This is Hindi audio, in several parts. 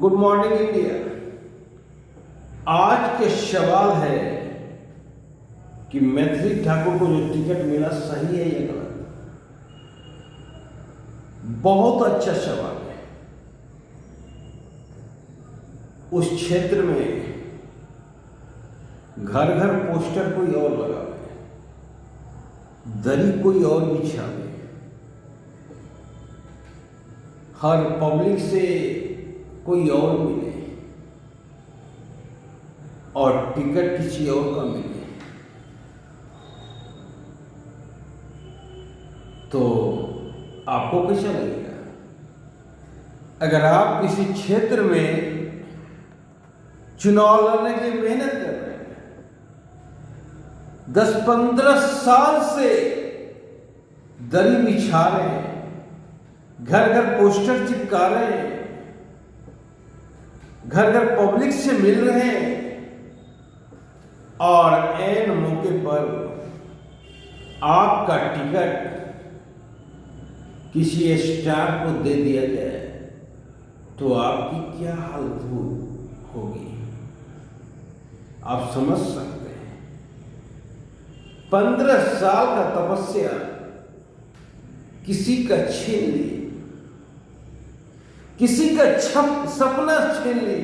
Good morning India. आज के सवाल है कि मैथिली ठाकुर को जो टिकट मिला सही है या गलत। बहुत अच्छा सवाल है। उस क्षेत्र में घर घर पोस्टर कोई और लगावे, दरी कोई और बिछावे, हर पब्लिक से कोई और मिले और टिकट किसी और का मिले, तो आपको कैसा लगेगा? अगर आप किसी क्षेत्र में चुनाव लड़ने के लिए मेहनत कर रहे हैं, 10-15 साल से दरी बिछा रहे हैं, घर घर पोस्टर चिपका रहे हैं, घर घर पब्लिक से मिल रहे हैं और ऐन मौके पर आपका टिकट किसी स्टार को दे दिया जाए तो आपकी क्या हालत होगी आप समझ सकते हैं। 15 साल का तपस्या किसी का छीन ली, किसी का सपना छीन ली,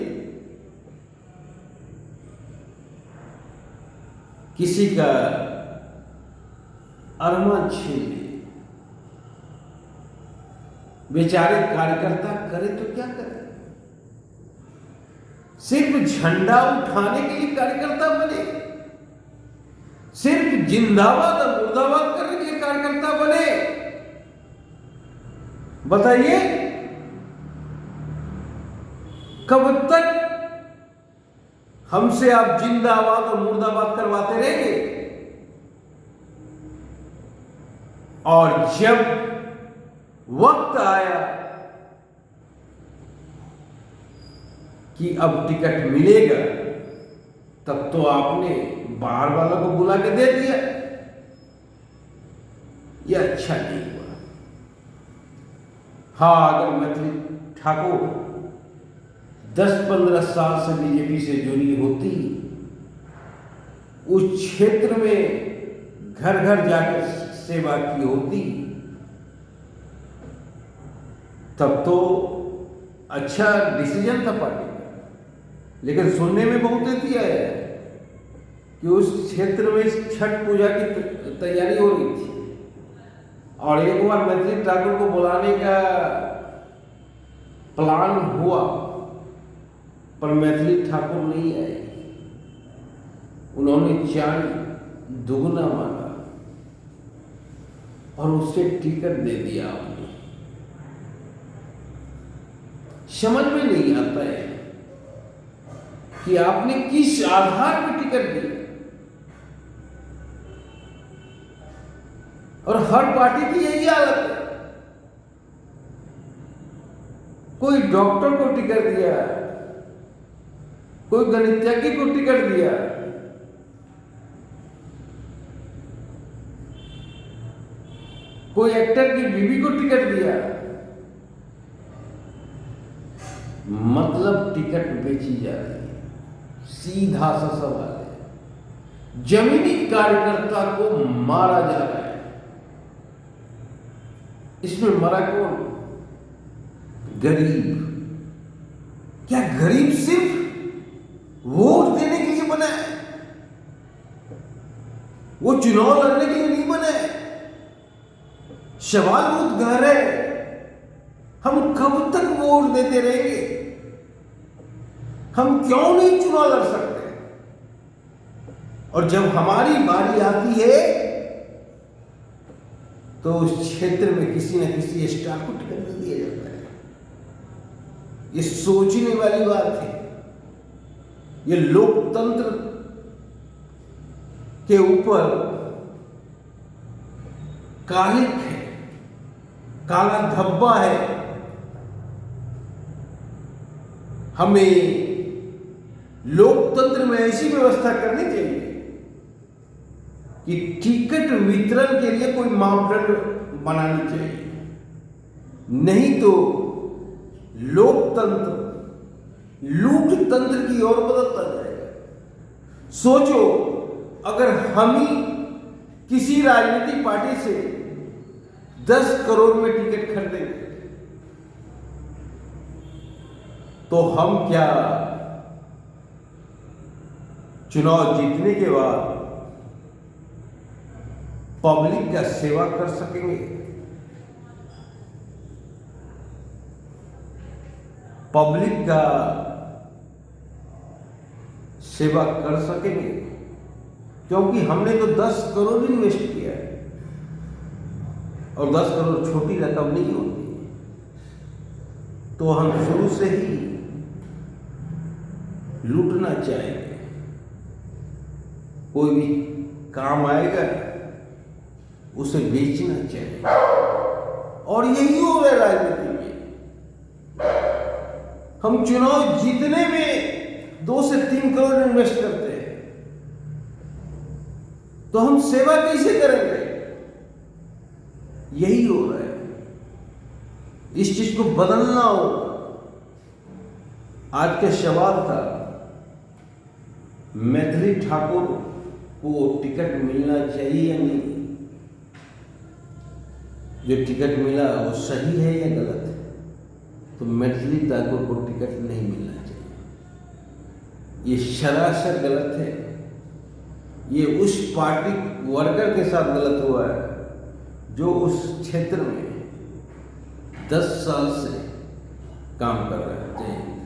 किसी का अरमान छीन ली। बेचारे कार्यकर्ता करे तो क्या करे? सिर्फ झंडा उठाने के लिए कार्यकर्ता बने, सिर्फ जिंदाबाद और मुर्दाबाद करने के लिए कार्यकर्ता बने। बताइए कब तक हमसे आप जिंदाबाद और मुर्दाबाद करवाते रहेंगे? और जब वक्त आया कि अब टिकट मिलेगा, तब तो आपने बाहर वालों को बुला के दे दिया। यह अच्छा नहीं हुआ। हाँ, अगर मैथिली ठाकुर 10-15 साल से बीजेपी से जुड़ी होती, उस क्षेत्र में घर घर जाकर सेवा की होती, तब तो अच्छा डिसीजन था पार्टी का। लेकिन सुनने में बहुत देती है कि उस क्षेत्र में छठ पूजा की तैयारी हो रही थी और एक बार मैथिली ठाकुर को बुलाने का प्लान हुआ, पर मैथिली ठाकुर नहीं आए। उन्होंने चांद दुगना मांगा और उससे टिकट दे दिया आपने। समझ में नहीं आता है कि आपने किस आधार पर टिकट दी। और हर पार्टी की यही हालत है। कोई डॉक्टर को टिकट दिया, कोई गणितज्ञ को टिकट दिया, कोई एक्टर की बीवी को टिकट दिया। मतलब टिकट बेची जा रही है। सीधा सा सवाल है, जमीनी कार्यकर्ता को मारा जा रहा है। इसमें मरा कौन? गरीब। क्या गरीब सिर्फ वोट देने के लिए बना है? वो चुनाव लड़ने के लिए नहीं बना है। सवाल बहुत गहरा है। हम कब तक वोट देते रहेंगे? हम क्यों नहीं चुनाव लड़ सकते? और जब हमारी बारी आती है तो उस क्षेत्र में किसी न किसी स्टार को टिकट दे दिया जाता है। ये सोचने वाली बात है। ये लोकतंत्र के ऊपर कालिक है, काला धब्बा है। हमें लोकतंत्र में ऐसी व्यवस्था करनी चाहिए कि टिकट वितरण के लिए कोई मापदंड बनानी चाहिए। नहीं तो लोकतंत्र लूट तंत्र की ओर बदलता जाएगा। सोचो, अगर हम ही किसी राजनीतिक पार्टी से 10 करोड़ में टिकट खरीदेंगे तो हम क्या चुनाव जीतने के बाद पब्लिक का सेवा कर सकेंगे? पब्लिक का सेवा कर सकेंगे? क्योंकि हमने तो 10 करोड़ इन्वेस्ट किया है, और 10 करोड़ छोटी रकम नहीं होती। तो हम शुरू से ही लूटना चाहेंगे। कोई भी काम आएगा उसे बेचना चाहिए, और यही हो रहा है राजनीति में। हम चुनाव जीतने में 2 से 3 करोड़ इन्वेस्ट करते हैं, तो हम सेवा कैसे करेंगे? यही हो रहा है। इस चीज को बदलना होगा। आज का सवाल था, मैथिली ठाकुर को टिकट मिलना चाहिए या नहीं? जो टिकट मिला वो सही है या गलत है? तो मैथिली ठाकुर को टिकट नहीं मिलना चाहिए। ये सरासर गलत है। ये उस पार्टी वर्कर के साथ गलत हुआ है जो उस क्षेत्र में 10 साल से काम कर रहे हैं।